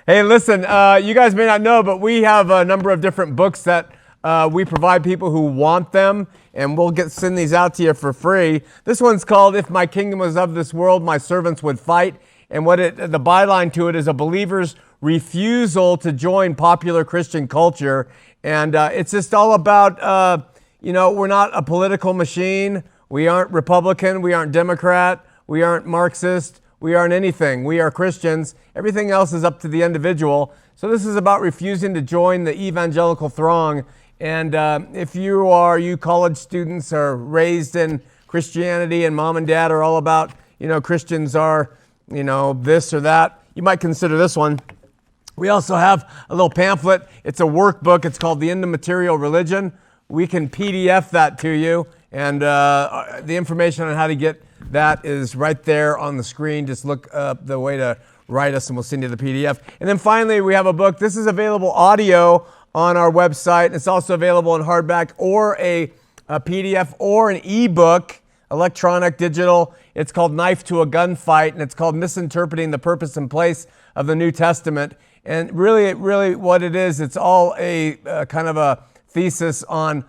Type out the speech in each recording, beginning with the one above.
Hey, listen, you guys may not know, but we have a number of different books that we provide people who want them, and we'll send these out to you for free. This one's called If My Kingdom Was of This World, My Servants Would Fight. And the byline to it is a believer's refusal to join popular Christian culture. And it's just all about, we're not a political machine. We aren't Republican. We aren't Democrat. We aren't Marxist. We aren't anything. We are Christians. Everything else is up to the individual. So this is about refusing to join the evangelical throng. And if you college students are raised in Christianity and mom and dad are all about, Christians are, this or that, you might consider this one. We also have a little pamphlet. It's a workbook. It's called The End of Material Religion. We can PDF that to you. And the information on how to get that is right there on the screen. Just look up the way to write us and we'll send you the PDF. And then finally, we have a book. This is available audio on our website. It's also available in hardback or a PDF or an ebook, electronic, digital. It's called Knife to a Gunfight, and it's called Misinterpreting the Purpose and Place of the New Testament. And really what it is, it's all a kind of a thesis on,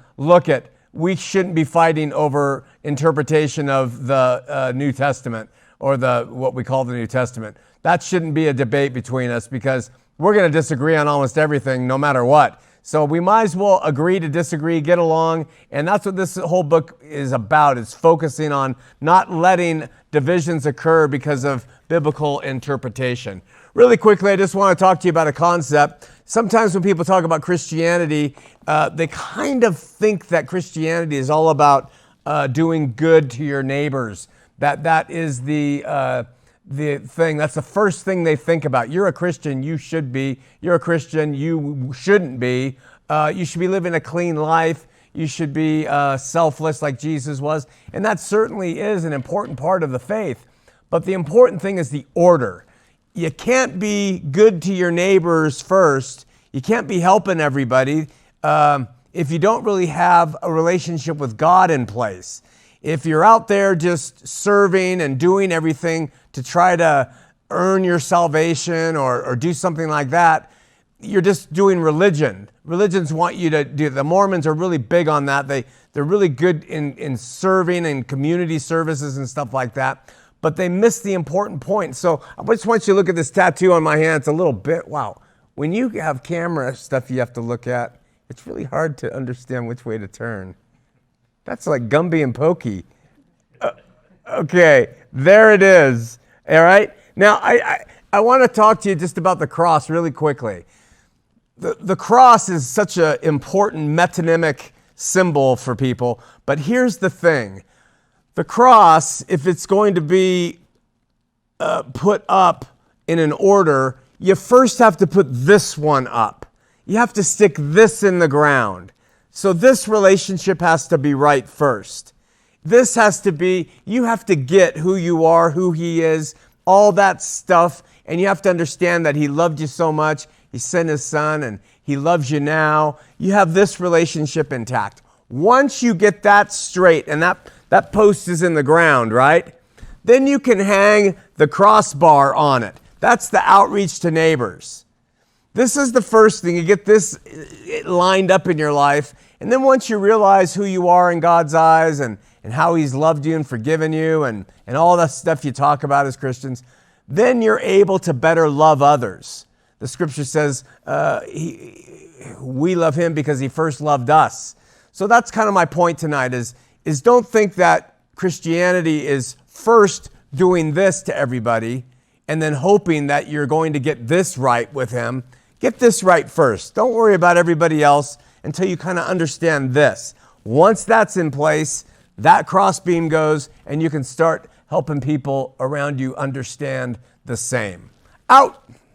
we shouldn't be fighting over interpretation of the New Testament or what we call the New Testament. That shouldn't be a debate between us because we're going to disagree on almost everything no matter what. So we might as well agree to disagree, get along, and that's what this whole book is about. It's focusing on not letting divisions occur because of biblical interpretation. Really quickly, I just want to talk to you about a concept. Sometimes when people talk about Christianity, they kind of think that Christianity is all about doing good to your neighbors. That is the thing. That's the first thing they think about. You're a Christian, you should be. You're a Christian, you shouldn't be. You should be living a clean life. You should be selfless like Jesus was. And that certainly is an important part of the faith. But the important thing is the order. You can't be good to your neighbors first. You can't be helping everybody if you don't really have a relationship with God in place. If you're out there just serving and doing everything to try to earn your salvation or do something like that, you're just doing religion. Religions want you to do. The Mormons are really big on that. They're really good in serving and community services and stuff like that. But they miss the important point. So I just want you to look at this tattoo on my hand. It's a little bit, wow. When you have camera stuff you have to look at, it's really hard to understand which way to turn. That's like Gumby and Pokey. Okay, there it is. All right. Now, I want to talk to you just about the cross really quickly. The cross is such an important metonymic symbol for people. But here's the thing. The cross, if it's going to be put up in an order, you first have to put this one up. You have to stick this in the ground. So this relationship has to be right first. This has to be, you have to get who you are, who He is, all that stuff, and you have to understand that He loved you so much, He sent His Son, and He loves you now. You have this relationship intact. Once you get that straight, and that post is in the ground, right? Then you can hang the crossbar on it. That's the outreach to neighbors. This is the first thing. You get this lined up in your life. And then once you realize who you are in God's eyes and how He's loved you and forgiven you and all that stuff you talk about as Christians, then you're able to better love others. The scripture says we love Him because He first loved us. So that's kind of my point tonight is don't think that Christianity is first doing this to everybody and then hoping that you're going to get this right with Him. Get this right first. Don't worry about everybody else until you kind of understand this. Once that's in place, that crossbeam goes and you can start helping people around you understand the same. Out!